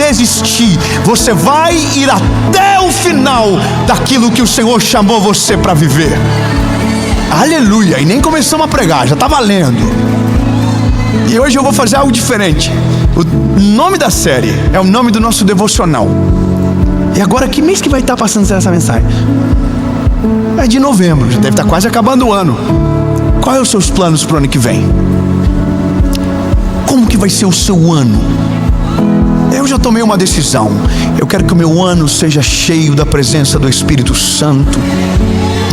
desistir. Você vai ir até o final daquilo que o Senhor chamou você para viver. Aleluia! E nem começamos a pregar, já está valendo. E hoje eu vou fazer algo diferente. O nome da série é o nome do nosso devocional. E agora, que mês que vai estar passando essa mensagem? É de novembro, já deve estar quase acabando o ano. Quais são os seus planos para o ano que vem? Como que vai ser o seu ano? Eu já tomei uma decisão. Eu quero que o meu ano seja cheio da presença do Espírito Santo.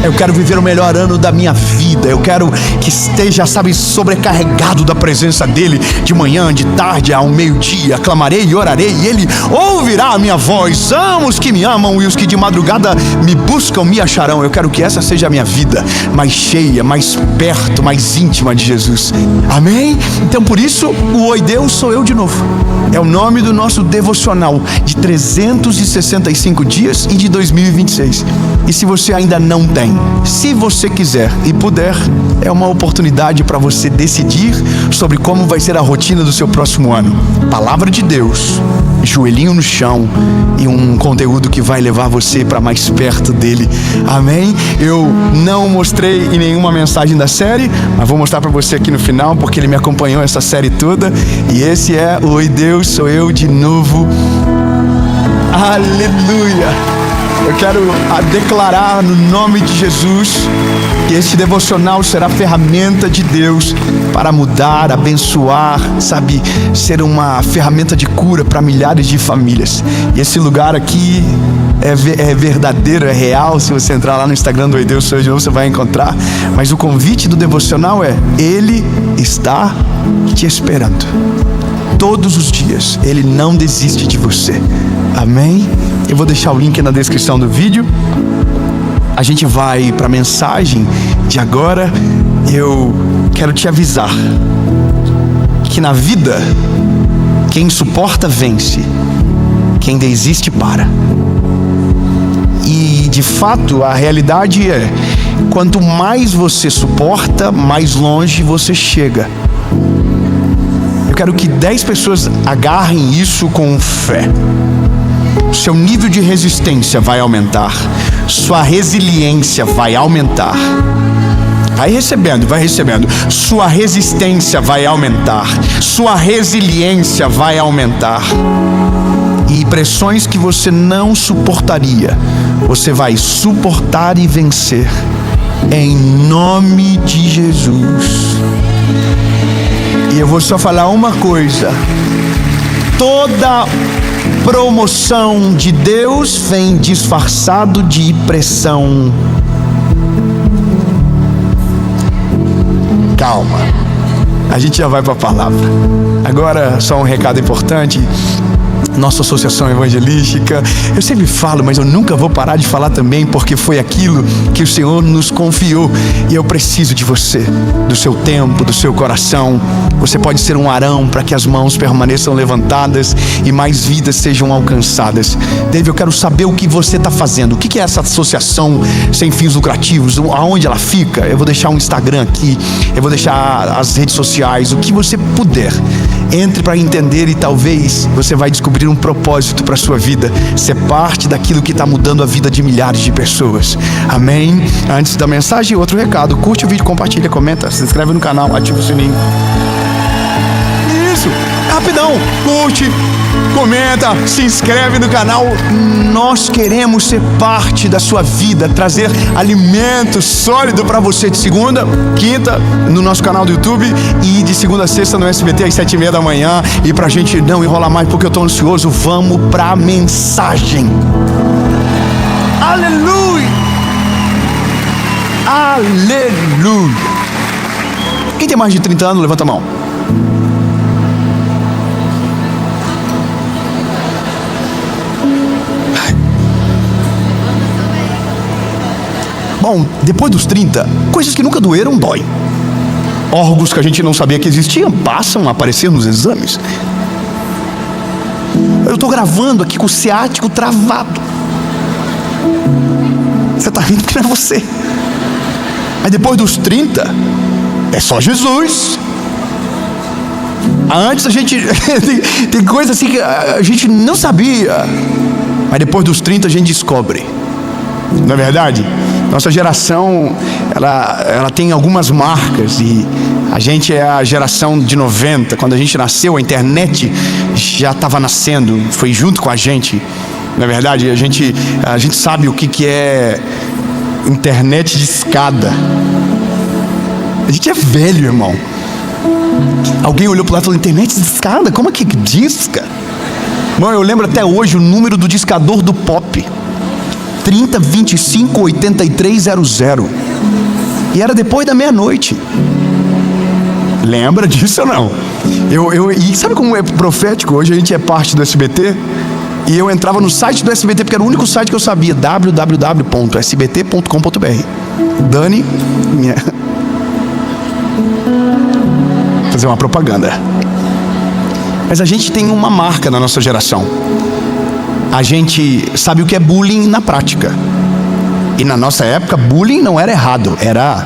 Eu quero viver o melhor ano da minha vida. Eu quero que esteja, sobrecarregado da presença dele. De manhã, de tarde, ao meio-dia, clamarei e orarei, e ele ouvirá a minha voz. Amo os que me amam, e os que de madrugada me buscam me acharão. Eu quero que essa seja a minha vida, mais cheia, mais perto, mais íntima de Jesus. Amém? Então, por isso, o Oi Deus sou eu de novo. É o nome do nosso devocional de 365 dias e de 2026. E se você ainda não tem, se você quiser e puder, é uma oportunidade para você decidir sobre como vai ser a rotina do seu próximo ano. Palavra de Deus, joelhinho no chão e um conteúdo que vai levar você para mais perto dele. Amém? Eu não mostrei em nenhuma mensagem da série, mas vou mostrar para você aqui no final, porque ele me acompanhou essa série toda. E esse é o Oi Deus sou eu de novo. Aleluia! Eu quero declarar no nome de Jesus que este devocional será ferramenta de Deus para mudar, abençoar, ser uma ferramenta de cura para milhares de famílias. E esse lugar aqui é verdadeiro, é real. Se você entrar lá no Instagram do Oi Deus Sou Eu de Novo, você vai encontrar. Mas o convite do devocional é: Ele está te esperando. Todos os dias, Ele não desiste de você. Amém? Eu vou deixar o link na descrição do vídeo. A gente vai para a mensagem de agora. Eu quero te avisar que na vida, quem suporta vence, quem desiste para. E de fato, a realidade é: quanto mais você suporta, mais longe você chega. Eu quero que 10 pessoas agarrem isso com fé. Seu nível de resistência vai aumentar. Sua resiliência vai aumentar. Vai recebendo. Sua resistência vai aumentar. Sua resiliência vai aumentar. E pressões que você não suportaria, você vai suportar e vencer. Em nome de Jesus. E eu vou só falar uma coisa: toda promoção de Deus vem disfarçado de pressão. Calma, a gente já vai para a palavra. Agora, só um recado importante. Nossa associação evangelística, eu sempre falo, mas eu nunca vou parar de falar também, porque foi aquilo que o Senhor nos confiou. E eu preciso de você, do seu tempo, do seu coração. Você pode ser um Arão para que as mãos permaneçam levantadas e mais vidas sejam alcançadas. Dave, eu quero saber o que você está fazendo. O que é essa associação sem fins lucrativos? Aonde ela fica? Eu vou deixar um Instagram aqui, eu vou deixar as redes sociais, o que você puder. Entre para entender, e talvez você vai descobrir um propósito para a sua vida, ser parte daquilo que está mudando a vida de milhares de pessoas. Amém? Antes da mensagem, outro recado: curte o vídeo, compartilha, comenta, se inscreve no canal, ativa o sininho. Isso, rapidão, curte, comenta, se inscreve no canal. Nós queremos ser parte da sua vida, trazer alimento sólido para você de segunda, quinta no nosso canal do YouTube e de segunda a sexta no SBT às 7h30 da manhã. E pra gente não enrolar mais, porque eu tô ansioso, vamos pra mensagem. Aleluia! Aleluia! Quem tem mais de 30 anos, levanta a mão. Bom, depois dos 30, coisas que nunca doeram, dói. Órgãos que a gente não sabia que existiam passam a aparecer nos exames. Eu estou gravando aqui com o ciático travado. Você está rindo porque não é você. Mas depois dos 30, é só Jesus. Antes a gente tem coisa assim que a gente não sabia, mas depois dos 30 a gente descobre. Não é verdade? Nossa geração, ela tem algumas marcas, e a gente é a geração de 90. Quando a gente nasceu, a internet já estava nascendo, foi junto com a gente. Não é verdade? A gente sabe o que é internet de escada. A gente é velho, irmão. Alguém olhou para lá e falou: internet de escada? Como é que disca? Irmão, eu lembro até hoje o número do discador do Pop: 30258300. E era depois da meia-noite. Lembra disso ou não? E sabe como é profético? Hoje a gente é parte do SBT, e eu entrava no site do SBT, porque era o único site que eu sabia: www.sbt.com.br. Dani, fazer uma propaganda. Mas a gente tem uma marca na nossa geração. A gente sabe o que é bullying na prática. E na nossa época, bullying não era errado, era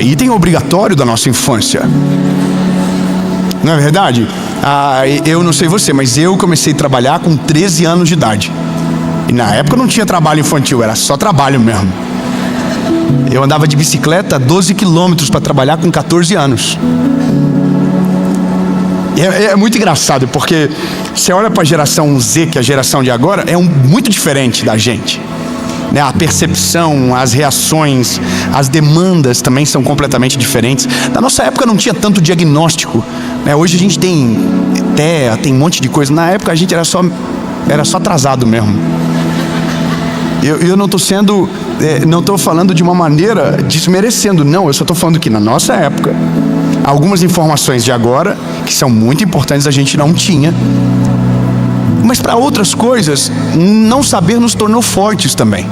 item obrigatório da nossa infância. Não é verdade? Eu não sei você, mas eu comecei a trabalhar com 13 anos de idade. E na época não tinha trabalho infantil, era só trabalho mesmo. Eu andava de bicicleta 12 quilômetros para trabalhar com 14 anos. É muito engraçado, porque você olha para a geração Z, que é a geração de agora, muito diferente da gente, né? A percepção, as reações, as demandas também são completamente diferentes. Na nossa época não tinha tanto diagnóstico, né? Hoje a gente tem TEA, tem um monte de coisa. Na época a gente era só atrasado mesmo. Eu não estou falando de uma maneira desmerecendo, não. Eu só estou falando que na nossa época, algumas informações de agora, que são muito importantes, a gente não tinha. Mas para outras coisas, não saber nos tornou fortes também.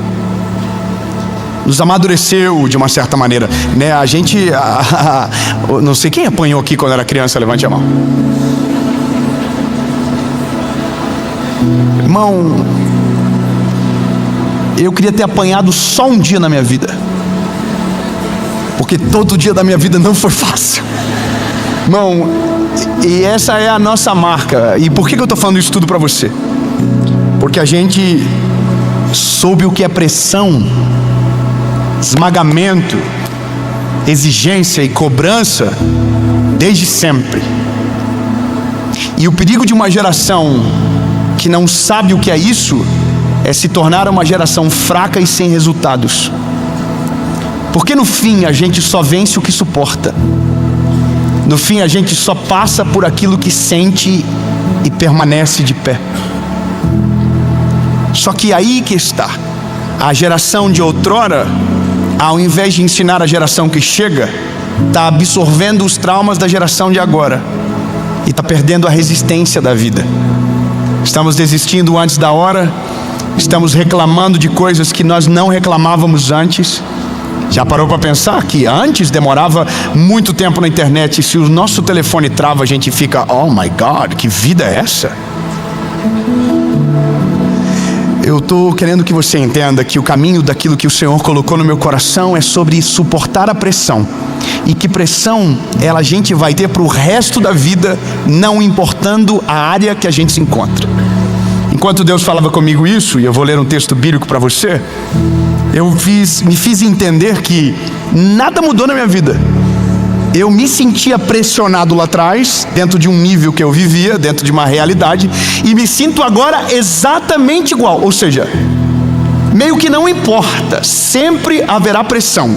Nos amadureceu de uma certa maneira, né? A gente, não sei quem apanhou aqui quando era criança, levante a mão. Irmão, eu queria ter apanhado só um dia na minha vida, porque todo dia da minha vida não foi fácil. Irmão, e essa é a nossa marca. E por que eu estou falando isso tudo para você? Porque a gente soube o que é pressão, esmagamento, exigência e cobrança desde sempre. E o perigo de uma geração que não sabe o que é isso é se tornar uma geração fraca e sem resultados. Porque no fim a gente só vence o que suporta. No fim a gente só passa por aquilo que sente e permanece de pé. Só que aí que está. A geração de outrora, ao invés de ensinar a geração que chega, está absorvendo os traumas da geração de agora e está perdendo a resistência da vida. Estamos desistindo antes da hora. Estamos reclamando de coisas que nós não reclamávamos antes. Já parou para pensar que antes demorava muito tempo na internet, e se o nosso telefone trava, a gente fica: oh my God, que vida é essa? Eu estou querendo que você entenda que o caminho daquilo que o Senhor colocou no meu coração é sobre suportar a pressão. E que pressão a gente vai ter para o resto da vida, não importando a área que a gente se encontra. Enquanto Deus falava comigo isso, e eu vou ler um texto bíblico para você, me fiz entender que nada mudou na minha vida. Eu me sentia pressionado lá atrás, dentro de um nível que eu vivia, dentro de uma realidade, e me sinto agora exatamente igual. Ou seja, meio que não importa, sempre haverá pressão.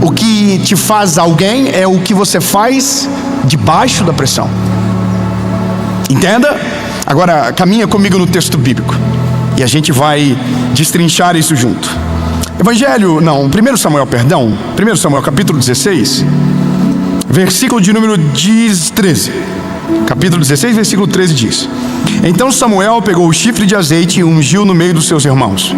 O que te faz alguém é o que você faz debaixo da pressão. Entenda? Agora, caminha comigo no texto bíblico e a gente vai destrinchar isso junto. 1 Samuel capítulo 16, versículo de número 13. Capítulo 16, versículo 13 diz: Então Samuel pegou o chifre de azeite e ungiu no meio dos seus irmãos.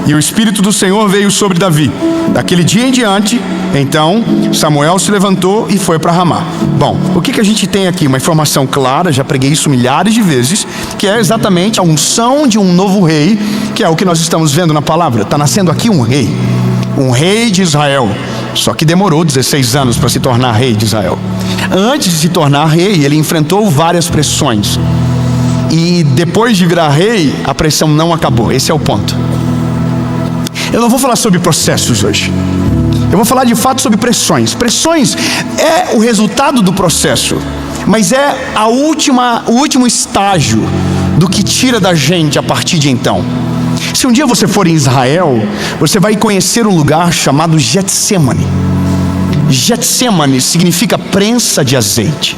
E o Espírito do Senhor veio sobre Davi. Daquele dia em diante, então, Samuel se levantou e foi para Ramá. Bom, o que a gente tem aqui? Uma informação clara, já preguei isso milhares de vezes, que é exatamente a unção de um novo rei, que é o que nós estamos vendo na palavra. Está nascendo aqui um rei de Israel. Só que demorou 16 anos para se tornar rei de Israel. Antes de se tornar rei, ele enfrentou várias pressões. E depois de virar rei, a pressão não acabou. Esse é o ponto. Eu não vou falar sobre processos hoje. Eu vou falar de fato sobre pressões. Pressões é o resultado do processo, mas é o último estágio do que tira da gente a partir de então. Se um dia você for em Israel, você vai conhecer um lugar chamado Getsemane. Getsemane significa prensa de azeite.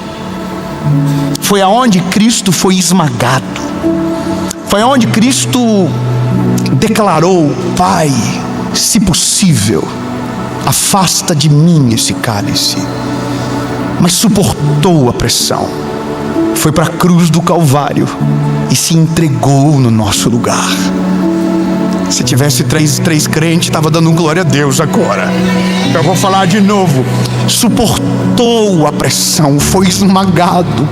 Foi aonde Cristo foi esmagado. Foi aonde Cristo declarou: Pai, se possível, afasta de mim esse cálice. Mas suportou a pressão. Foi para a cruz do Calvário e se entregou no nosso lugar. Se tivesse três crentes, estava dando glória a Deus agora. Eu vou falar de novo. Suportou a pressão, foi esmagado.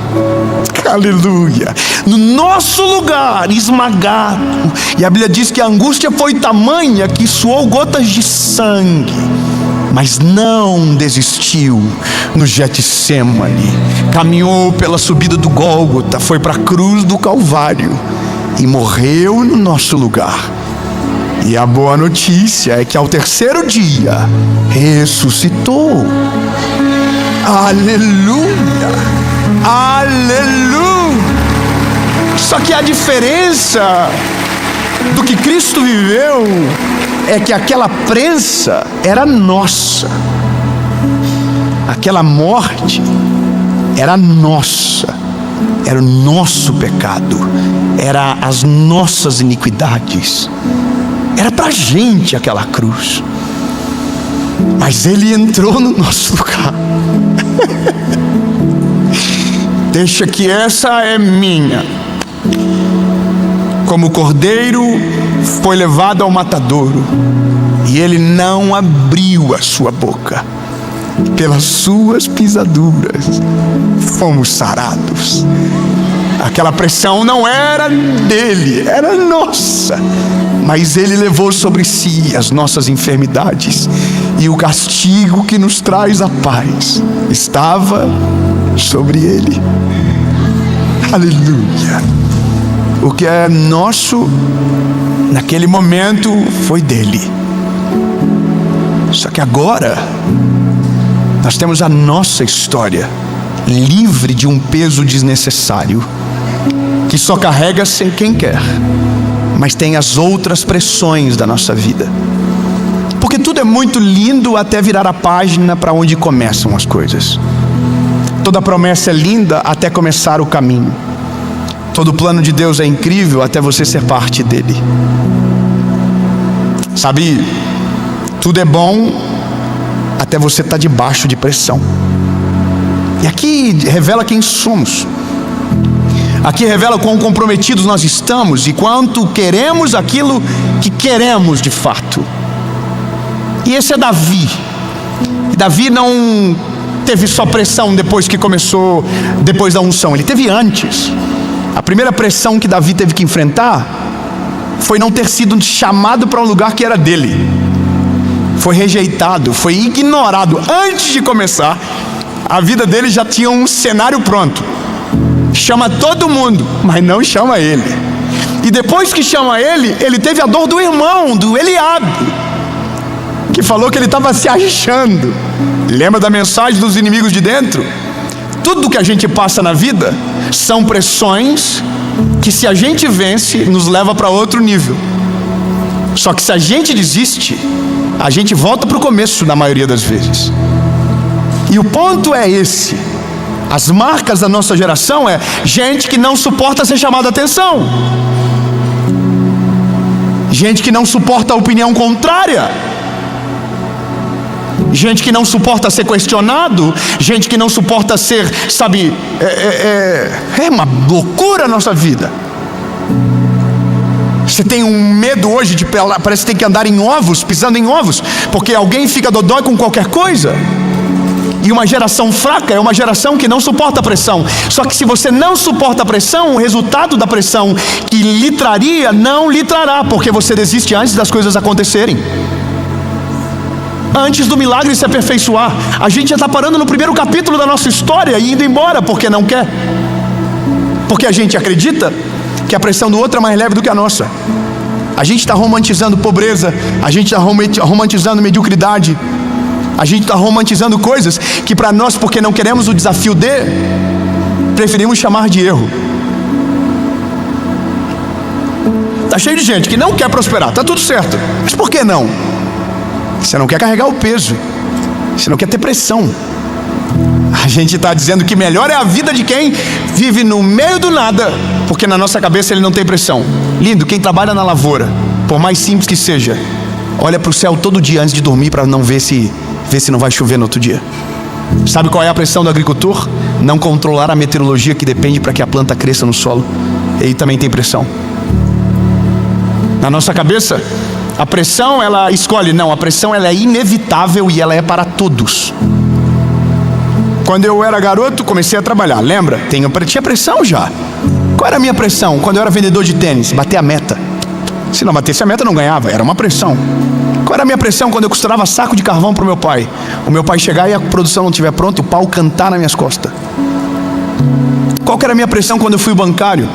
Aleluia. No nosso lugar, esmagado. E a Bíblia diz que a angústia foi tamanha que suou gotas de sangue, mas não desistiu no Getsemane. Caminhou pela subida do Gólgota, foi para a cruz do Calvário e morreu no nosso lugar. E a boa notícia é que ao terceiro dia ressuscitou. Aleluia! Aleluia! Só que a diferença do que Cristo viveu é que aquela prensa era nossa. Aquela morte era nossa. Era o nosso pecado. Era as nossas iniquidades. Era pra gente aquela cruz. Mas Ele entrou no nosso lugar. Deixa que essa é minha. Como o cordeiro foi levado ao matadouro, e Ele não abriu a sua boca. Pelas suas pisaduras fomos sarados. Aquela pressão não era dele, era nossa. Mas Ele levou sobre si as nossas enfermidades, e o castigo que nos traz a paz estava sobre Ele. Aleluia. O que é nosso naquele momento foi dele. Só que agora nós temos a nossa história livre de um peso desnecessário, que só carrega sem quem quer, mas tem as outras pressões da nossa vida. Porque tudo é muito lindo até virar a página para onde começam as coisas. Toda promessa é linda até começar o caminho. Todo plano de Deus é incrível até você ser parte dele. Sabe, tudo é bom até você estar debaixo de pressão. E aqui revela quem somos. Aqui revela quão comprometidos nós estamos e quanto queremos aquilo que queremos de fato. E esse é Davi. E Davi não teve só pressão depois da unção. Ele teve antes. A primeira pressão que Davi teve que enfrentar foi não ter sido chamado para um lugar que era dele. Foi rejeitado, foi ignorado. Antes de começar, a vida dele já tinha um cenário pronto. Chama todo mundo, mas não chama ele. E depois que chama ele, ele teve a dor do irmão, do Eliabe, que falou que ele estava se achando. Lembra da mensagem dos inimigos de dentro? Tudo que a gente passa na vida são pressões que, se a gente vence, nos leva para outro nível. Só que se a gente desiste, a gente volta para o começo na maioria das vezes. E o ponto é esse. As marcas da nossa geração é gente que não suporta ser chamada a atenção, gente que não suporta a opinião contrária, gente que não suporta ser questionado, gente que não suporta ser, sabe, é uma loucura a nossa vida. Você tem um medo hoje de, parece que tem que andar em ovos, pisando em ovos, porque alguém fica dodói com qualquer coisa. E uma geração fraca é uma geração que não suporta a pressão. Só que se você não suporta a pressão, o resultado da pressão que lhe traria, não lhe trará, porque você desiste antes das coisas acontecerem. antes do milagre se aperfeiçoar. A gente já está parando no primeiro capítulo da nossa história e indo embora porque não quer. Porque a gente acredita que a pressão do outro é mais leve do que a nossa. A gente está romantizando pobreza, a gente está romantizando mediocridade, a gente está romantizando coisas que para nós, porque não queremos o desafio preferimos chamar de erro. Está cheio de gente que não quer prosperar, está tudo certo, mas por que não? Você não quer carregar o peso, você não quer ter pressão. A gente está dizendo que melhor é a vida de quem vive no meio do nada, porque na nossa cabeça ele não tem pressão. Lindo, quem trabalha na lavoura, por mais simples que seja, olha para o céu todo dia antes de dormir para não ver se não vai chover no outro dia. Sabe qual é a pressão do agricultor? Não controlar a meteorologia que depende para que a planta cresça no solo. Ele também tem pressão. Na nossa cabeça, a pressão ela escolhe, não, a pressão ela é inevitável e ela é para todos. Quando eu era garoto, comecei a trabalhar, lembra? Tinha pressão já. Qual era a minha pressão? Quando eu era vendedor de tênis, bater a meta. Se não batesse a meta, não ganhava, era uma pressão. Qual era a minha pressão quando eu costurava saco de carvão para o meu pai? O meu pai chegar e a produção não estiver pronta, o pau cantar nas minhas costas. Qual que era a minha pressão quando eu fui bancário?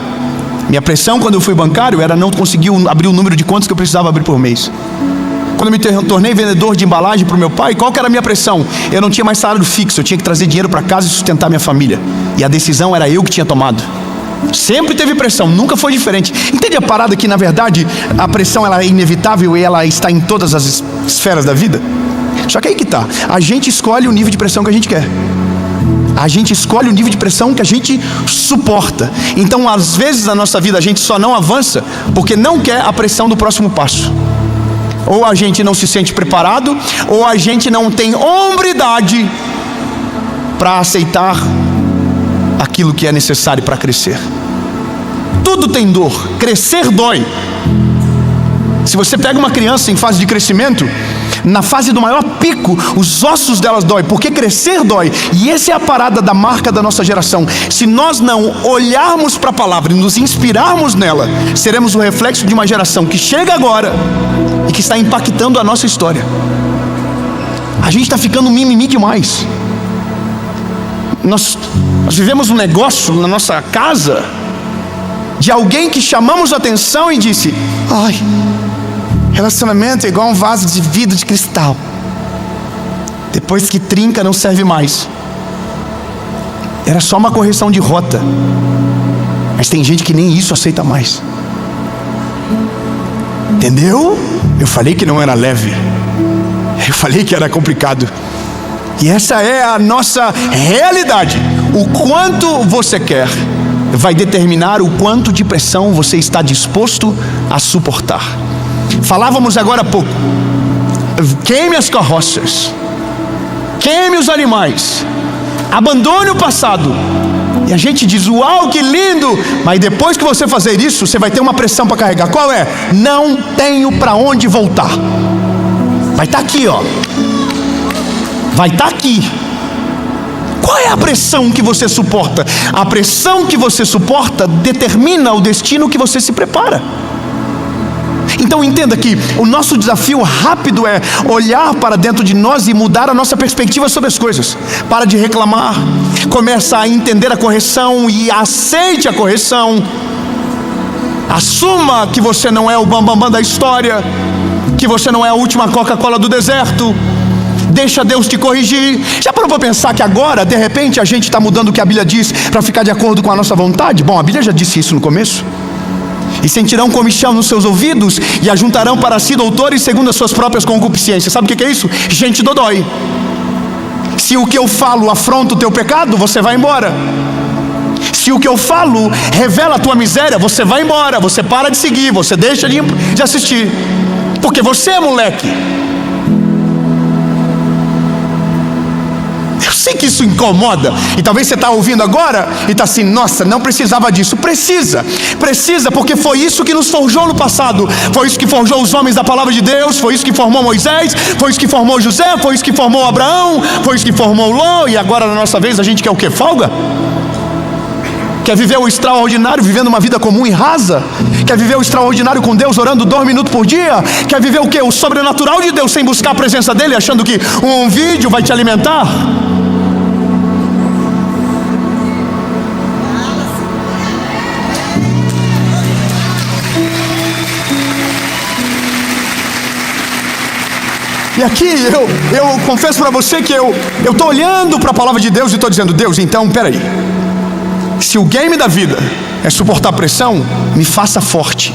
Minha pressão quando eu fui bancário era não conseguir abrir o número de contas que eu precisava abrir por mês. Quando eu me tornei vendedor de embalagem para o meu pai, qual que era a minha pressão? Eu não tinha mais salário fixo, eu tinha que trazer dinheiro para casa e sustentar minha família. E a decisão era eu que tinha tomado. Sempre teve pressão, nunca foi diferente. Entende a parada que, na verdade, a pressão ela é inevitável e ela está em todas as esferas da vida? Só que aí que está, a gente escolhe o nível de pressão que a gente quer. A gente escolhe o nível de pressão que a gente suporta. Então, às vezes na nossa vida a gente só não avança porque não quer a pressão do próximo passo. Ou a gente não se sente preparado, ou a gente não tem hombridade para aceitar aquilo que é necessário para crescer. Tudo tem dor, crescer dói. Se você pega uma criança em fase de crescimento, na fase do maior pico, os ossos delas dói, porque crescer dói. E essa é a parada da marca da nossa geração. Se nós não olharmos para a palavra e nos inspirarmos nela, seremos o reflexo de uma geração que chega agora e que está impactando a nossa história. A gente está ficando mimimi demais. Nós vivemos um negócio na nossa casa de alguém que chamamos a atenção e disse: ai, relacionamento é igual um vaso de vidro de cristal. Depois que trinca não serve mais. Era só uma correção de rota. Mas tem gente que nem isso aceita mais. Entendeu? Eu falei que não era leve. Eu falei que era complicado. E essa é a nossa realidade. O quanto você quer vai determinar o quanto de pressão você está disposto a suportar. Falávamos agora há pouco: queime as carroças, queime os animais, abandone o passado. E a gente diz: uau, que lindo! Mas depois que você fazer isso, você vai ter uma pressão para carregar. Qual é? Não tenho para onde voltar. Vai estar aqui, ó. Vai estar aqui. Qual é a pressão que você suporta? A pressão que você suporta determina o destino que você se prepara. Então entenda que o nosso desafio rápido é olhar para dentro de nós e mudar a nossa perspectiva sobre as coisas. Para de reclamar, começa a entender a correção e aceite a correção. Assuma que você não é o bambambam da história, que você não é a última Coca-Cola do deserto. Deixa Deus te corrigir. Já parou para pensar que agora, de repente, a gente está mudando o que a Bíblia diz para ficar de acordo com a nossa vontade? Bom, a Bíblia já disse isso no começo. E sentirão comichão nos seus ouvidos e ajuntarão para si doutores segundo as suas próprias concupiscências. Sabe o que é isso? Gente dodói. Se o que eu falo afronta o teu pecado, você vai embora. Se o que eu falo revela a tua miséria, você vai embora. Você para de seguir, você deixa de assistir. Porque você é moleque. Eu sei que isso incomoda. E talvez você está ouvindo agora e está assim: nossa, não precisava disso. Precisa, porque foi isso que nos forjou no passado. Foi isso que forjou os homens da palavra de Deus. Foi isso que formou Moisés. Foi isso que formou José. Foi isso que formou Abraão. Foi isso que formou Ló. E agora na nossa vez a gente quer o quê? Folga? Quer viver o extraordinário vivendo uma vida comum e rasa? Quer viver o extraordinário com Deus orando 2 minutos por dia? Quer viver o quê? O sobrenatural de Deus sem buscar a presença dele, achando que um vídeo vai te alimentar? E aqui eu confesso para você que eu estou olhando para a palavra de Deus e estou dizendo: Deus, então, peraí, se o game da vida é suportar pressão, me faça forte.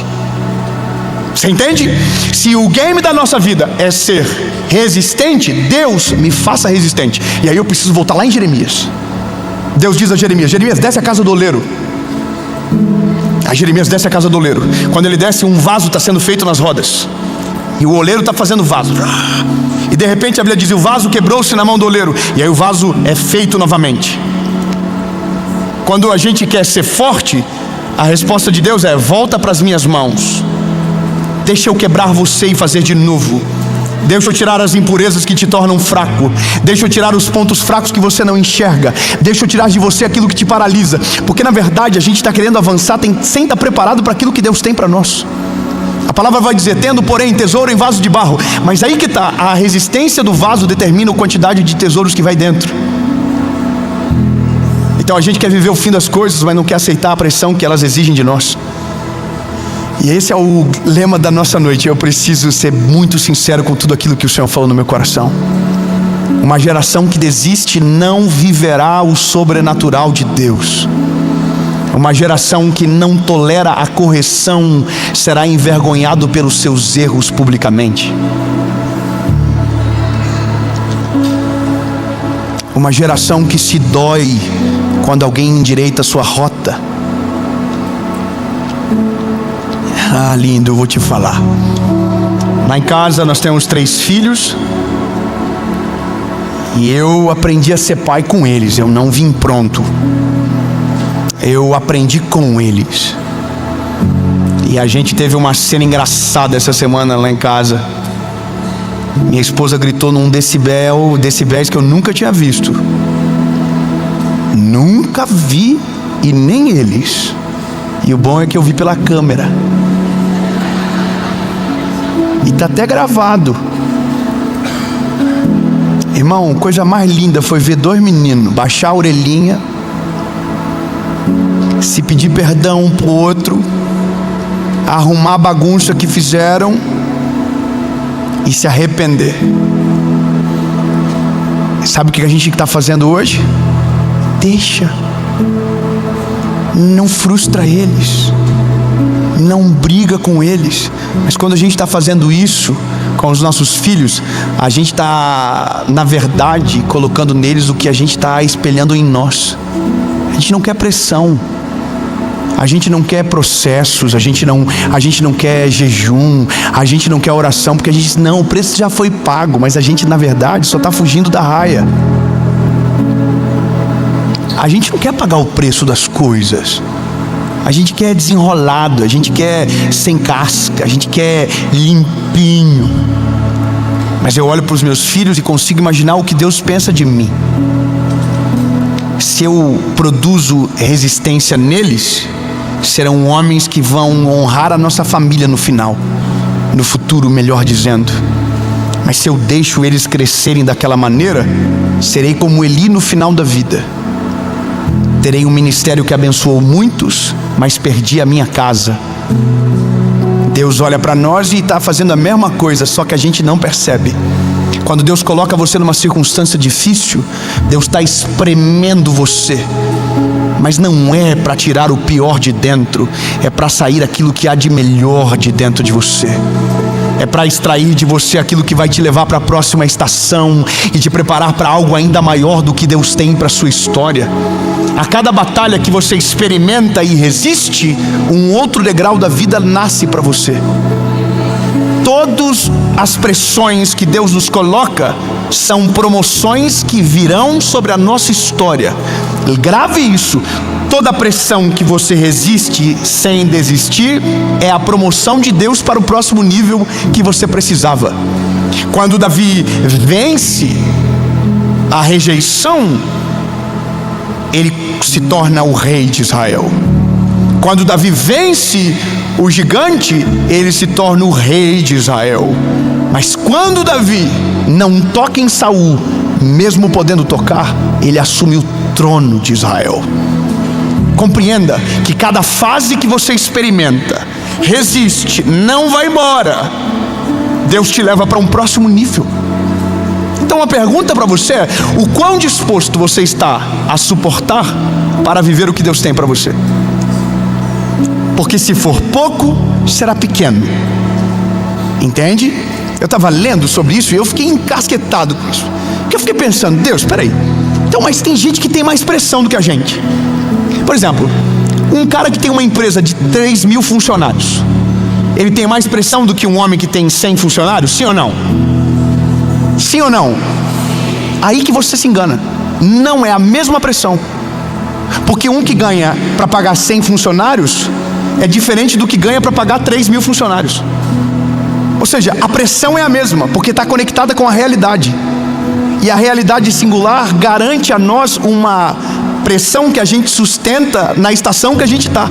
Você entende? Se o game da nossa vida é ser resistente, Deus, me faça resistente. E aí eu preciso voltar lá em Jeremias. Deus diz a Jeremias: Jeremias, desce a casa do oleiro. Aí Jeremias desce a casa do oleiro. Quando ele desce, um vaso está sendo feito nas rodas. E o oleiro está fazendo vaso. E de repente a Bíblia diz: o vaso quebrou-se na mão do oleiro. E aí o vaso é feito novamente. Quando a gente quer ser forte, a resposta de Deus é: volta para as minhas mãos. Deixa eu quebrar você e fazer de novo. Deixa eu tirar as impurezas que te tornam fraco. Deixa eu tirar os pontos fracos que você não enxerga. Deixa eu tirar de você aquilo que te paralisa. Porque na verdade a gente está querendo avançar sem estar preparado para aquilo que Deus tem para nós. A palavra vai dizer: tendo porém tesouro em vaso de barro. Mas aí que está, a resistência do vaso determina a quantidade de tesouros que vai dentro. Então a gente quer viver o fim das coisas, mas não quer aceitar a pressão que elas exigem de nós. E esse é o lema da nossa noite. Eu preciso ser muito sincero com tudo aquilo que o Senhor falou no meu coração. Uma geração que desiste não viverá o sobrenatural de Deus. Uma geração que não tolera a correção será envergonhado pelos seus erros publicamente. Uma geração que se dói quando alguém endireita sua rota. Ah, lindo, eu vou te falar. Lá em casa nós temos 3 filhos. E eu aprendi a ser pai com eles. Eu não vim pronto. Eu aprendi com eles. E a gente teve uma cena engraçada essa semana lá em casa. Minha esposa gritou num decibéis que eu nunca tinha visto. Nunca vi, e nem eles. E o bom é que eu vi pela câmera. E está até gravado. Irmão, coisa mais linda foi ver 2 meninos baixar a orelhinha, se pedir perdão um pro outro, arrumar a bagunça que fizeram e se arrepender. Sabe o que a gente está fazendo hoje? Deixa. Não frustra eles. Não briga com eles. Mas quando a gente está fazendo isso com os nossos filhos, a gente está, na verdade, colocando neles o que a gente está espelhando em nós. A gente não quer pressão. A gente não quer processos, a gente não quer jejum, a gente não quer oração, porque a gente diz: não, o preço já foi pago. Mas a gente, na verdade, só está fugindo da raia. A gente não quer pagar o preço das coisas. A gente quer desenrolado, a gente quer sem casca, a gente quer limpinho. Mas eu olho para os meus filhos e consigo imaginar o que Deus pensa de mim. Se eu produzo resistência neles, serão homens que vão honrar a nossa família no final, no futuro, melhor dizendo. Mas se eu deixo eles crescerem daquela maneira, serei como Eli no final da vida. Terei um ministério que abençoou muitos, mas perdi a minha casa. Deus olha para nós e está fazendo a mesma coisa, só que a gente não percebe. Quando Deus coloca você numa circunstância difícil, Deus está espremendo você. Mas não é para tirar o pior de dentro, é para sair aquilo que há de melhor de dentro de você. É para extrair de você aquilo que vai te levar para a próxima estação e te preparar para algo ainda maior do que Deus tem para a sua história. A cada batalha que você experimenta e resiste, um outro degrau da vida nasce para você. Todas as pressões que Deus nos coloca são promoções que virão sobre a nossa história. Grave isso. Toda pressão que você resiste sem desistir é a promoção de Deus para o próximo nível que você precisava. Quando Davi vence a rejeição, ele se torna o rei de Israel. Quando Davi vence o gigante, ele se torna o rei de Israel. Mas quando Davi não toca em Saul, mesmo podendo tocar, ele assume o trono de Israel. Compreenda que cada fase que você experimenta, resiste, não vai embora, Deus te leva para um próximo nível. Então a pergunta para você é: o quão disposto você está a suportar para viver o que Deus tem para você? Porque se for pouco, será pequeno. Entende? Eu estava lendo sobre isso e eu fiquei encasquetado com isso. Porque eu fiquei pensando, Deus, peraí, então, mas tem gente que tem mais pressão do que a gente. Por exemplo, um cara que tem uma empresa de 3.000 funcionários, ele tem mais pressão do que um homem que tem 100 funcionários? Sim ou não? Sim ou não? Aí que você se engana. Não é a mesma pressão. Porque um que ganha para pagar 100 funcionários é diferente do que ganha para pagar 3.000 funcionários. Ou seja, a pressão é a mesma, porque está conectada com a realidade. E a realidade singular garante a nós uma pressão que a gente sustenta na estação que a gente está.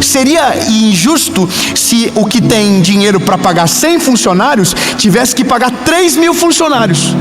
Seria injusto se o que tem dinheiro para pagar 100 funcionários tivesse que pagar 3.000 funcionários.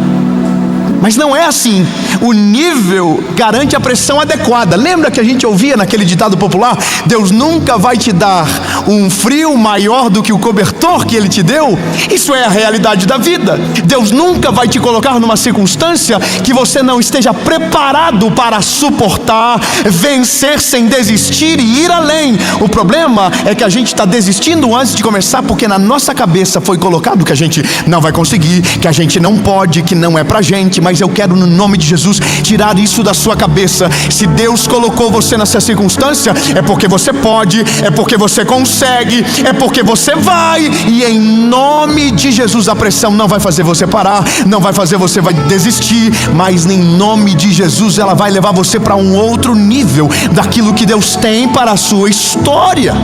Mas não é assim. O nível garante a pressão adequada. Lembra que a gente ouvia naquele ditado popular? Deus nunca vai te dar um frio maior do que o cobertor que Ele te deu. Isso é a realidade da vida. Deus nunca vai te colocar numa circunstância que você não esteja preparado para suportar, vencer sem desistir e ir além. O problema é que a gente está desistindo antes de começar, porque na nossa cabeça foi colocado que a gente não vai conseguir, que a gente não pode, que não é pra gente. Mas eu quero, no nome de Jesus, tirar isso da sua cabeça. Se Deus colocou você nessa circunstância, é porque você pode, é porque você consegue, é porque você vai. E em nome de Jesus, a pressão não vai fazer você parar, não vai fazer você desistir, mas em nome de Jesus ela vai levar você para um outro nível daquilo que Deus tem para a sua história.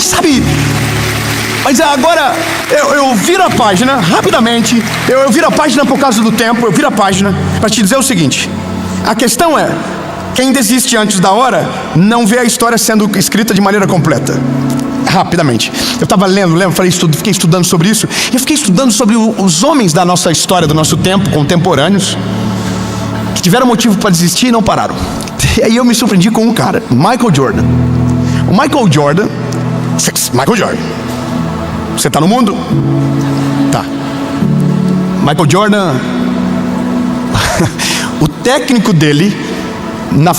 Sabe? Mas agora eu viro a página rapidamente. Eu viro a página por causa do tempo. Eu viro a página para te dizer o seguinte: a questão é, quem desiste antes da hora não vê a história sendo escrita de maneira completa. Rapidamente, eu estava lendo, fiquei estudando sobre isso. E eu fiquei estudando sobre os homens da nossa história, do nosso tempo, contemporâneos, que tiveram motivo para desistir e não pararam. E aí eu me surpreendi com um cara, Michael Jordan. O Michael Jordan, você está no mundo? Tá. Michael Jordan, o técnico dele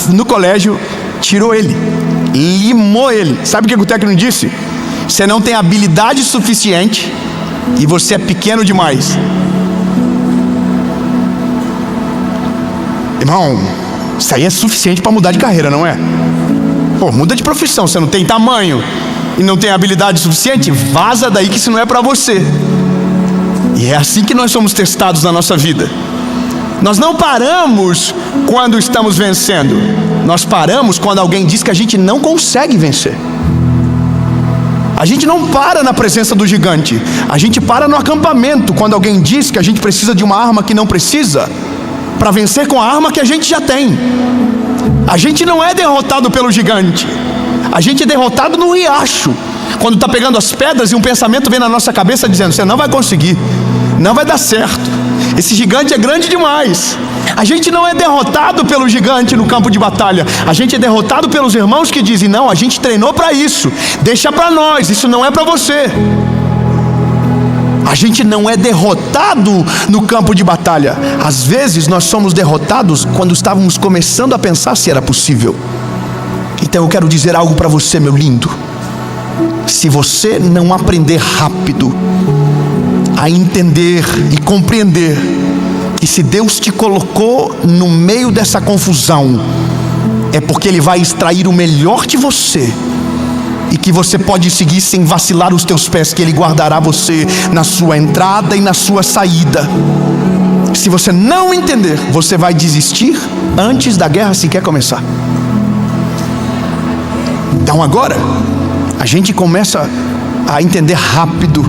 no colégio tirou ele, limou ele. Sabe o que o técnico disse? Você não tem habilidade suficiente e você é pequeno demais. Irmão, isso aí é suficiente para mudar de carreira, não é? Pô, muda de profissão. Você não tem tamanho e não tem habilidade suficiente, vaza daí que isso não é para você. E é assim que nós somos testados na nossa vida. Nós não paramos quando estamos vencendo. Nós paramos quando alguém diz que a gente não consegue vencer. A gente não para na presença do gigante. A gente para no acampamento quando alguém diz que a gente precisa de uma arma que não precisa, para vencer com a arma que a gente já tem. A gente não é derrotado pelo gigante. A gente é derrotado no riacho, quando está pegando as pedras e um pensamento vem na nossa cabeça dizendo: você não vai conseguir, não vai dar certo, esse gigante é grande demais. A gente não é derrotado pelo gigante no campo de batalha. A gente é derrotado pelos irmãos que dizem: não, a gente treinou para isso, deixa para nós, isso não é para você. A gente não é derrotado no campo de batalha. Às vezes nós somos derrotados quando estávamos começando a pensar se era possível. Então eu quero dizer algo para você, meu lindo. Se você não aprender rápido a entender e compreender que se Deus te colocou no meio dessa confusão, é porque Ele vai extrair o melhor de você, e que você pode seguir sem vacilar os teus pés, que Ele guardará você na sua entrada e na sua saída. Se você não entender, você vai desistir antes da guerra sequer começar. Então agora a gente começa a entender rápido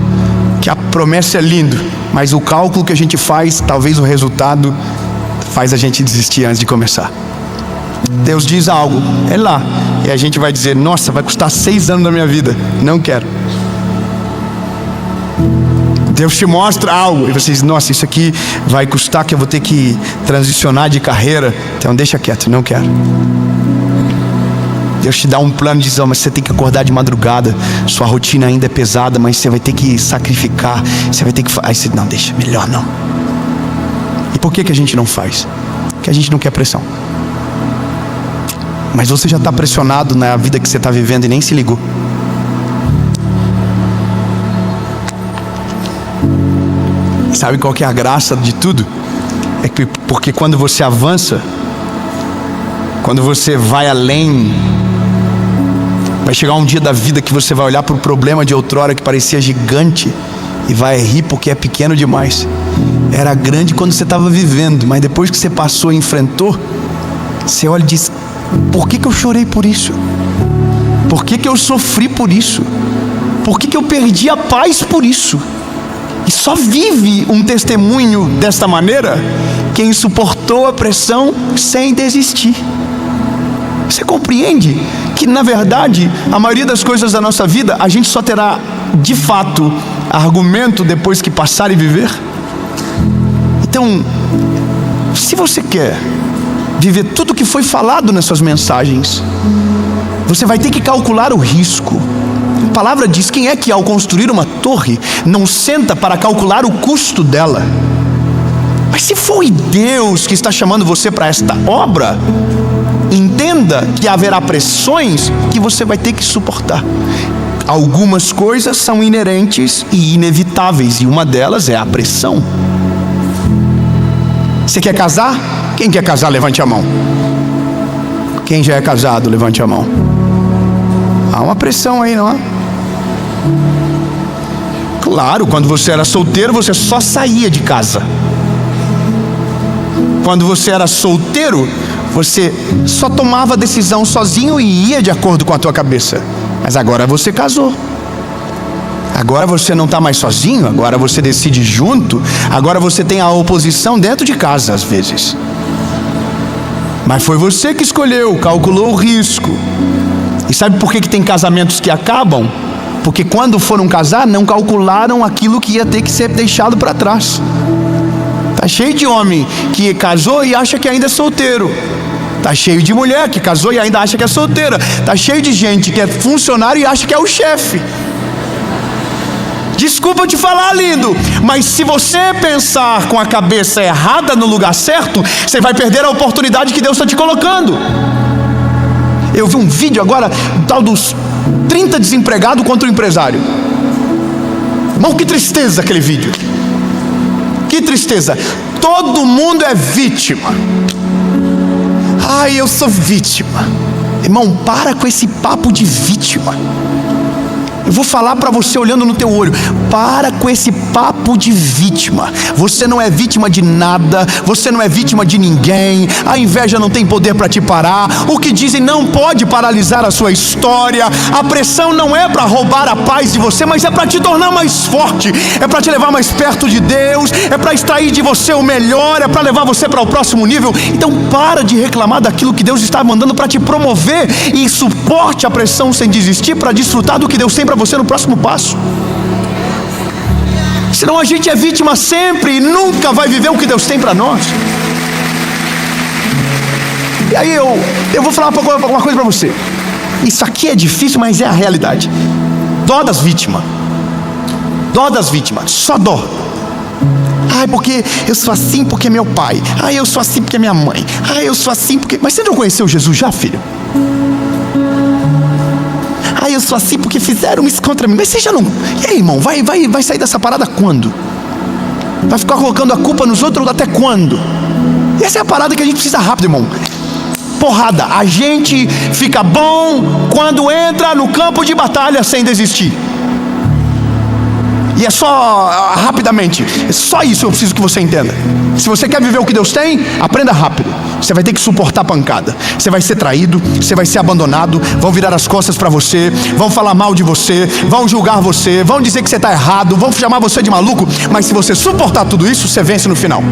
que a promessa é linda, mas o cálculo que a gente faz, talvez o resultado faz a gente desistir antes de começar. Deus diz algo, é lá, e a gente vai dizer: nossa, vai custar 6 anos da minha vida, não quero. Deus te mostra algo e você diz: nossa, isso aqui vai custar que eu vou ter que transicionar de carreira, então deixa quieto, não quero. Deus te dá um plano e diz: mas você tem que acordar de madrugada, sua rotina ainda é pesada, mas você vai ter que sacrificar, você vai ter que... Aí você: não, deixa, melhor não. E por que a gente não faz? Porque a gente não quer pressão. Mas você já está pressionado na vida que você está vivendo e nem se ligou. Sabe qual que é a graça de tudo? É que porque quando você avança, quando você vai além, vai chegar um dia da vida que você vai olhar para o problema de outrora que parecia gigante e vai rir porque é pequeno demais. Era grande quando você estava vivendo, mas depois que você passou e enfrentou, você olha e diz: por que eu chorei por isso? Por que eu sofri por isso? Por que eu perdi a paz por isso? E só vive um testemunho desta maneira quem suportou a pressão sem desistir. Você compreende que, na verdade, a maioria das coisas da nossa vida a gente só terá de fato argumento depois que passar e viver? Então, se você quer viver tudo que foi falado nessas mensagens, você vai ter que calcular o risco. A palavra diz: quem é que ao construir uma torre não senta para calcular o custo dela? Mas se foi Deus que está chamando você para esta obra, entenda que haverá pressões que você vai ter que suportar. Algumas coisas são inerentes e inevitáveis, e uma delas é a pressão. Você quer casar? Quem quer casar, levante a mão. Quem já é casado, levante a mão. Há uma pressão aí, não há? Claro, quando você era solteiro, você só saía de casa. Quando você era solteiro, você só tomava decisão sozinho e ia de acordo com a tua cabeça. Mas agora você casou. Agora você não está mais sozinho, agora você decide junto. Agora você tem a oposição dentro de casa às vezes. Mas foi você que escolheu, calculou o risco. E sabe por que tem casamentos que acabam? Porque quando foram casar, não calcularam aquilo que ia ter que ser deixado para trás. Tá cheio de homem que casou e acha que ainda é solteiro. Tá cheio de mulher que casou e ainda acha que é solteira. Tá cheio de gente que é funcionário e acha que é o chefe. Desculpa te falar, lindo, mas se você pensar com a cabeça errada no lugar certo, você vai perder a oportunidade que Deus está te colocando. Eu vi um vídeo agora, tal dos 30 desempregados contra o empresário. Irmão, que tristeza aquele vídeo. Que tristeza. Todo mundo é vítima. Ai, eu sou vítima. Irmão, para com esse papo de vítima. Eu vou falar para você olhando no teu olho: para com esse papo de vítima. Você não é vítima de nada, você não é vítima de ninguém. A inveja não tem poder para te parar. O que dizem não pode paralisar a sua história. A pressão não é para roubar a paz de você, mas é para te tornar mais forte, é para te levar mais perto de Deus, é para extrair de você o melhor, é para levar você para o próximo nível. Então para de reclamar daquilo que Deus está mandando para te promover, e suporte a pressão sem desistir para desfrutar do que Deus tem para você no próximo passo. Senão a gente é vítima sempre e nunca vai viver o que Deus tem para nós. E aí eu vou falar uma coisa para você. Isso aqui é difícil, mas é a realidade. Dó das vítimas. Dó das vítimas, só dó. Ai, porque eu sou assim porque é meu pai. Ai, eu sou assim porque é minha mãe. Ai, eu sou assim porque... Mas você não conheceu Jesus já, filho? Ai, eu sou assim porque fizeram isso contra mim. Mas você já não... E aí, irmão, vai sair dessa parada quando? Vai ficar colocando a culpa nos outros até quando? E essa é a parada que a gente precisa rápido, irmão. Porrada. A gente fica bom quando entra no campo de batalha sem desistir. E é só, rapidamente, é só isso que eu preciso que você entenda. Se você quer viver o que Deus tem, aprenda rápido. Você vai ter que suportar pancada. Você vai ser traído, você vai ser abandonado. Vão virar as costas para você, vão falar mal de você, vão julgar você, vão dizer que você está errado, vão chamar você de maluco. Mas se você suportar tudo isso, você vence no final.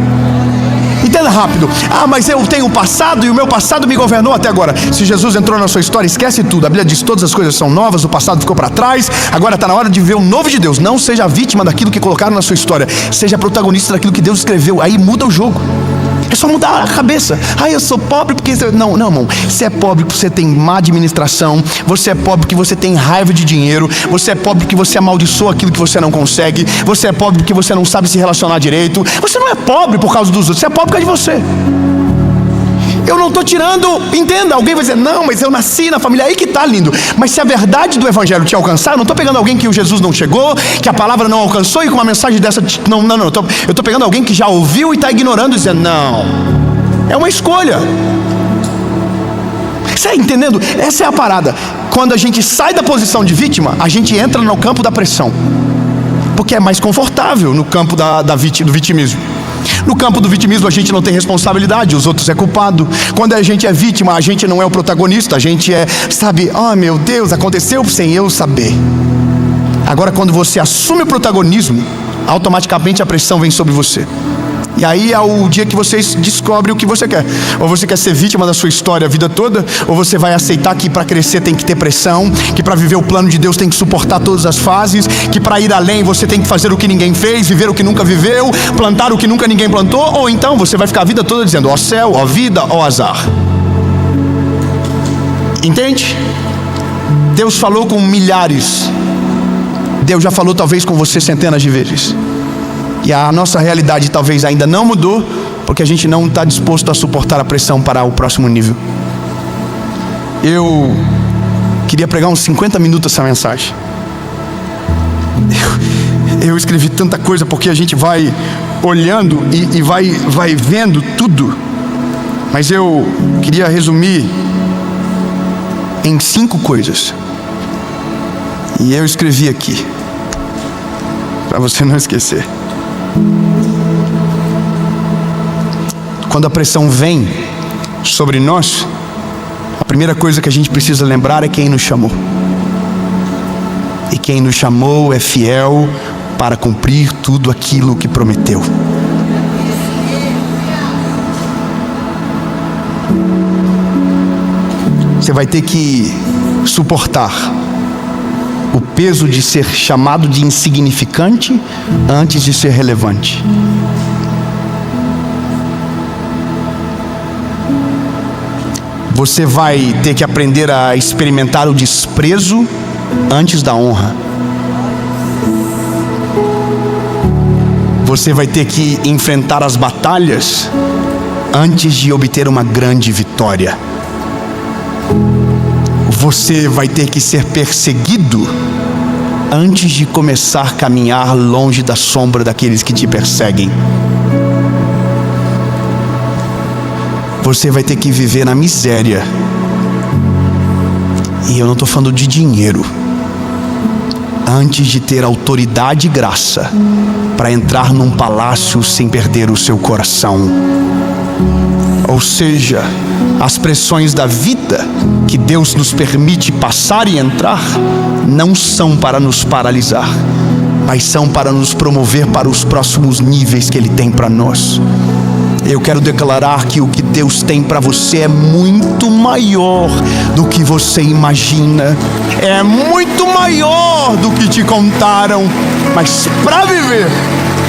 Entenda rápido. Ah, mas eu tenho um passado e o meu passado me governou até agora. Se Jesus entrou na sua história, esquece tudo. A Bíblia diz: todas as coisas são novas, o passado ficou para trás, agora está na hora de viver o novo de Deus. Não seja vítima daquilo que colocaram na sua história, seja protagonista daquilo que Deus escreveu. Aí muda o jogo. É só mudar a cabeça. Ah, eu sou pobre porque... Não, irmão. Você é pobre porque você tem má administração. Você é pobre porque você tem raiva de dinheiro. Você é pobre porque você amaldiçoa aquilo que você não consegue. Você é pobre porque você não sabe se relacionar direito. Você não é pobre por causa dos outros. Você é pobre por causa de você. Eu não estou tirando... Entenda, alguém vai dizer: não, mas eu nasci na família. Aí que está, lindo. Mas se a verdade do evangelho te alcançar, eu não estou pegando alguém que o Jesus não chegou, que a palavra não alcançou, e com uma mensagem dessa... Não. Eu estou pegando alguém que já ouviu e está ignorando, dizendo: não. É uma escolha. Você está entendendo? Essa é a parada. Quando a gente sai da posição de vítima, a gente entra no campo da pressão, porque é mais confortável no campo do vitimismo. No campo do vitimismo a gente não tem responsabilidade, os outros é culpado. Quando a gente é vítima, a gente não é o protagonista, a gente é, sabe, oh meu Deus, aconteceu sem eu saber. Agora quando você assume o protagonismo, automaticamente a pressão vem sobre você. E aí é o dia que você descobre o que você quer. Ou você quer ser vítima da sua história a vida toda, ou você vai aceitar que para crescer tem que ter pressão, que para viver o plano de Deus tem que suportar todas as fases, que para ir além você tem que fazer o que ninguém fez, viver o que nunca viveu, plantar o que nunca ninguém plantou. Ou então você vai ficar a vida toda dizendo: ó céu, ó vida, ó azar. Entende? Deus falou com milhares. Deus já falou talvez com você centenas de vezes. E a nossa realidade talvez ainda não mudou, porque a gente não está disposto a suportar a pressão para o próximo nível. Eu queria pregar uns 50 minutos essa mensagem. Eu escrevi tanta coisa, porque a gente vai olhando e vai vendo tudo. Mas eu queria resumir em 5 coisas. E eu escrevi aqui, para você não esquecer. Quando a pressão vem sobre nós, a primeira coisa que a gente precisa lembrar é quem nos chamou. E quem nos chamou é fiel para cumprir tudo aquilo que prometeu. Você vai ter que suportar o peso de ser chamado de insignificante antes de ser relevante. Você vai ter que aprender a experimentar o desprezo antes da honra. Você vai ter que enfrentar as batalhas antes de obter uma grande vitória. Você vai ter que ser perseguido antes de começar a caminhar longe da sombra daqueles que te perseguem. Você vai ter que viver na miséria. E eu não estou falando de dinheiro. Antes de ter autoridade e graça para entrar num palácio sem perder o seu coração. Ou seja, as pressões da vida que Deus nos permite passar e entrar não são para nos paralisar, mas são para nos promover para os próximos níveis que Ele tem para nós. Eu quero declarar que o que Deus tem para você é muito maior do que você imagina. É muito maior do que te contaram. Mas para viver,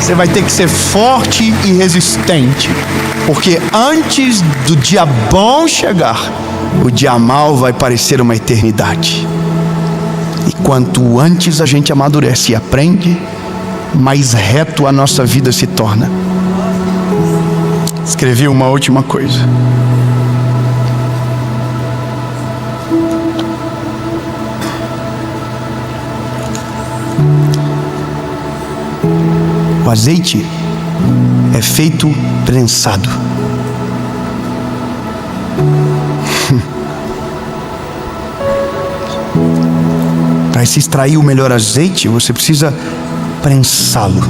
você vai ter que ser forte e resistente. Porque antes do dia bom chegar, o dia mal vai parecer uma eternidade. E quanto antes a gente amadurece e aprende, mais reto a nossa vida se torna. Escrevi uma última coisa. O azeite é feito prensado. Para se extrair o melhor azeite, você precisa prensá-lo.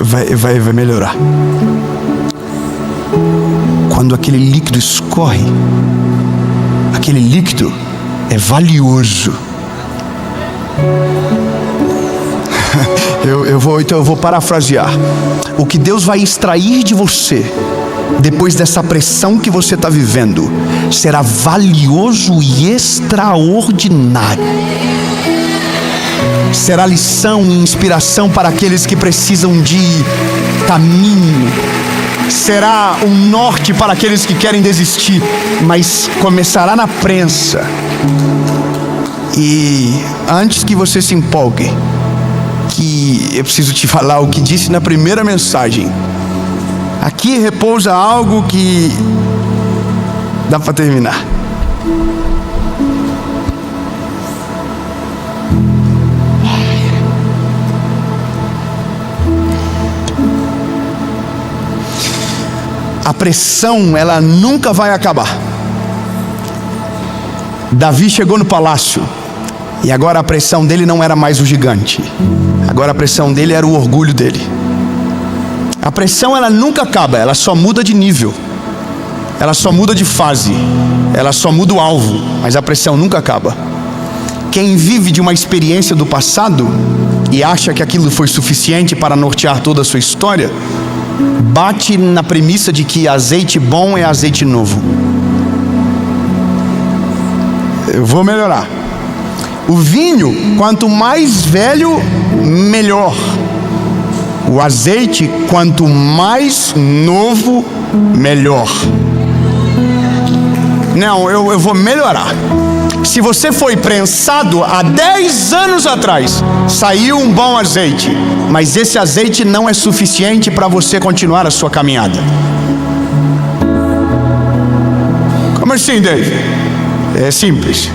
Vai melhorar. Quando aquele líquido escorre, aquele líquido é valioso. Então eu vou parafrasear. O que Deus vai extrair de você depois dessa pressão que você está vivendo será valioso e extraordinário. Será lição e inspiração para aqueles que precisam de caminho. Será um norte para aqueles que querem desistir, mas começará na prensa. E antes que você se empolgue, que eu preciso te falar o que disse na primeira mensagem. Aqui repousa algo que dá para terminar. A pressão, ela nunca vai acabar. Davi chegou no palácio e agora a pressão dele não era mais o gigante. Agora a pressão dele era o orgulho dele. A pressão, ela nunca acaba, ela só muda de nível. Ela só muda de fase. Ela só muda o alvo, mas a pressão nunca acaba. Quem vive de uma experiência do passado e acha que aquilo foi suficiente para nortear toda a sua história, bate na premissa de que azeite bom é azeite novo. Eu vou melhorar. O vinho, quanto mais velho, melhor. O azeite, quanto mais novo, melhor. Não, eu vou melhorar. Se você foi prensado há 10 anos atrás, saiu um bom azeite, mas esse azeite não é suficiente para você continuar a sua caminhada. Como assim, Dave? É simples.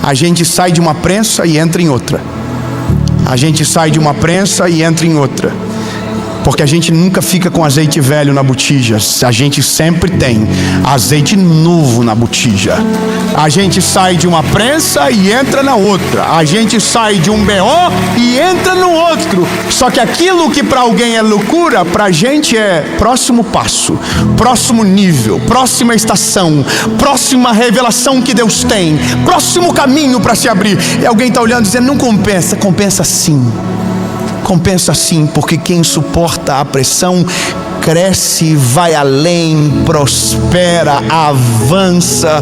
A gente sai de uma prensa e entra em outra. A gente sai de uma prensa e entra em outra. Porque a gente nunca fica com azeite velho na botija. A gente sempre tem azeite novo na botija. A gente sai de uma prensa e entra na outra. A gente sai de um BO e entra no outro. Só que aquilo que para alguém é loucura, para a gente é próximo passo, próximo nível, próxima estação, próxima revelação que Deus tem, próximo caminho para se abrir. E alguém está olhando e dizendo, não compensa. Compensa sim. Compensa sim, porque quem suporta a pressão cresce, vai além, prospera, avança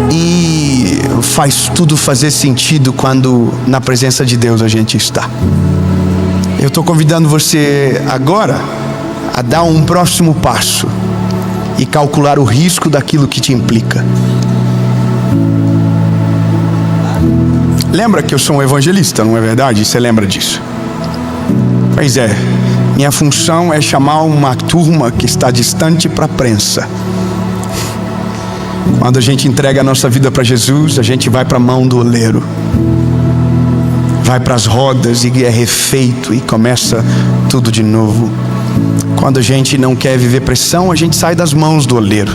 e faz tudo fazer sentido quando na presença de Deus a gente está. Eu estou convidando você agora a dar um próximo passo e calcular o risco daquilo que te implica. Lembra que eu sou um evangelista, não é verdade? Você lembra disso? Pois é, minha função é chamar uma turma que está distante para a prensa. Quando a gente entrega a nossa vida para Jesus, a gente vai para a mão do oleiro. Vai para as rodas e é refeito e começa tudo de novo. Quando a gente não quer viver pressão, a gente sai das mãos do oleiro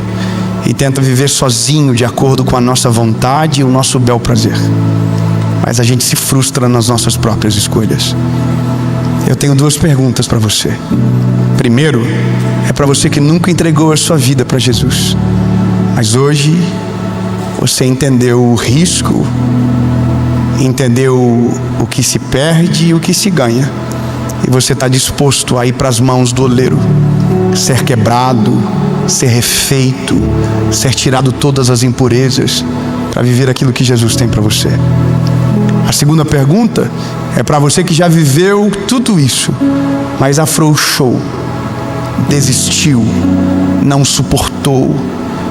e tenta viver sozinho, de acordo com a nossa vontade e o nosso bel prazer. Mas a gente se frustra nas nossas próprias escolhas. Eu tenho 2 perguntas para você. Primeiro, é para você que nunca entregou a sua vida para Jesus, mas hoje você entendeu o risco, entendeu o que se perde e o que se ganha, e você está disposto a ir para as mãos do oleiro, ser quebrado, ser refeito, ser tirado todas as impurezas, para viver aquilo que Jesus tem para você. A segunda pergunta é para você que já viveu tudo isso, mas afrouxou, desistiu, não suportou,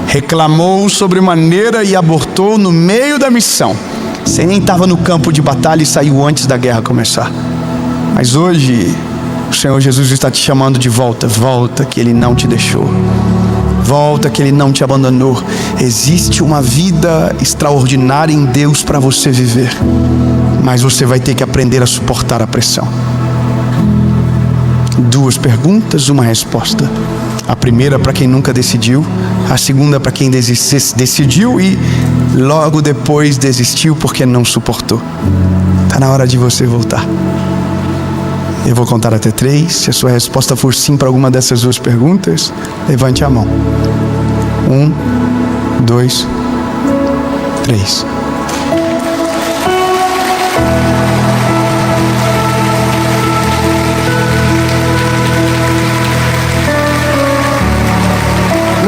reclamou sobremaneira e abortou no meio da missão. Você nem estava no campo de batalha e saiu antes da guerra começar. Mas hoje o Senhor Jesus está te chamando de volta. Volta, que Ele não te deixou. Volta, que Ele não te abandonou. Existe uma vida extraordinária em Deus para você viver, mas você vai ter que aprender a suportar a pressão. 2 perguntas, 1 resposta. A primeira para quem nunca decidiu, a segunda para quem decidiu e logo depois desistiu porque não suportou. Está na hora de você voltar. Eu vou contar até 3. Se a sua resposta for sim para alguma dessas 2 perguntas, levante a mão. 1, 2, 3.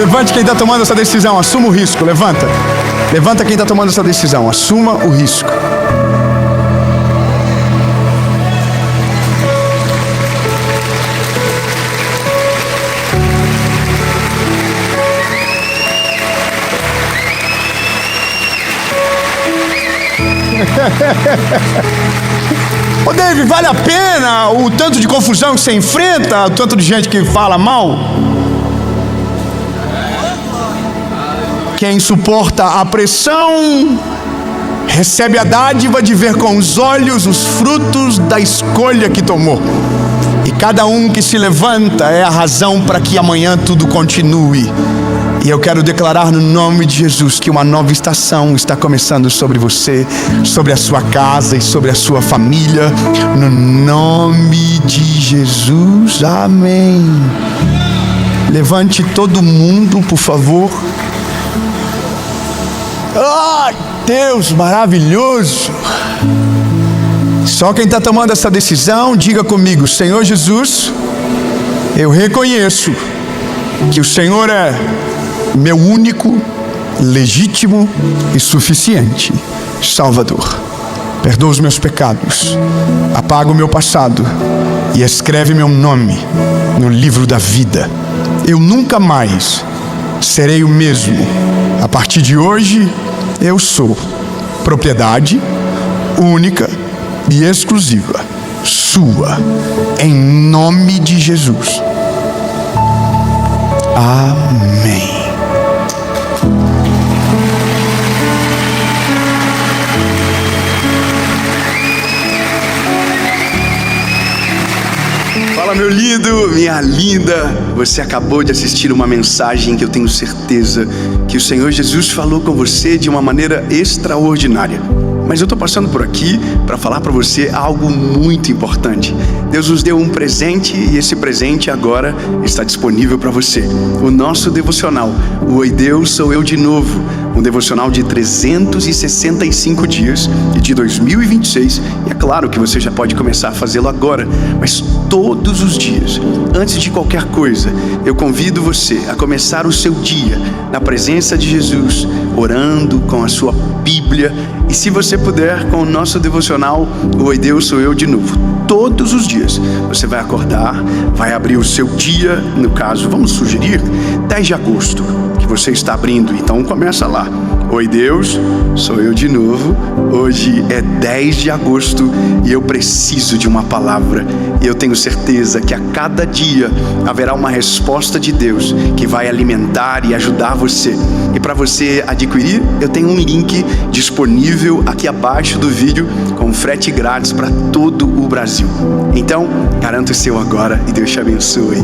Levante quem está tomando essa decisão, assuma o risco, levanta. Levanta quem está tomando essa decisão, assuma o risco. Ô David, vale a pena o tanto de confusão que você enfrenta, o tanto de gente que fala mal? Quem suporta a pressão recebe a dádiva de ver com os olhos os frutos da escolha que tomou. E cada um que se levanta é a razão para que amanhã tudo continue. E eu quero declarar no nome de Jesus que uma nova estação está começando sobre você, sobre a sua casa e sobre a sua família. No nome de Jesus, amém. Levante todo mundo, por favor. Ai, Deus maravilhoso. Só quem está tomando essa decisão, diga comigo: Senhor Jesus, eu reconheço que o Senhor é meu único, legítimo e suficiente Salvador. Perdoa os meus pecados, apaga o meu passado e escreve meu nome no livro da vida. Eu nunca mais serei o mesmo. A partir de hoje, eu sou propriedade única e exclusiva sua, em nome de Jesus. Amém. Fala, meu lindo, minha linda. Você acabou de assistir uma mensagem que eu tenho certeza que o Senhor Jesus falou com você de uma maneira extraordinária. Mas eu estou passando por aqui para falar para você algo muito importante. Deus nos deu um presente e esse presente agora está disponível para você. O nosso devocional, o Oi Deus, Sou Eu de Novo. Um devocional de 365 dias e de 2026. E é claro que você já pode começar a fazê-lo agora, mas todos os dias, antes de qualquer coisa, eu convido você a começar o seu dia na presença de Jesus, orando com a sua Bíblia. E se você puder, com o nosso devocional, o Oi Deus, Sou Eu de Novo. Todos os dias você vai acordar, vai abrir o seu dia, no caso, vamos sugerir 10 de agosto, que você está abrindo, então começa lá. Oi Deus, sou eu de novo. Hoje é 10 de agosto e eu preciso de uma palavra. E eu tenho certeza que a cada dia haverá uma resposta de Deus que vai alimentar e ajudar você. E para você adquirir, eu tenho um link disponível aqui abaixo do vídeo com frete grátis para todo o Brasil. Então, garanta o seu agora e Deus te abençoe.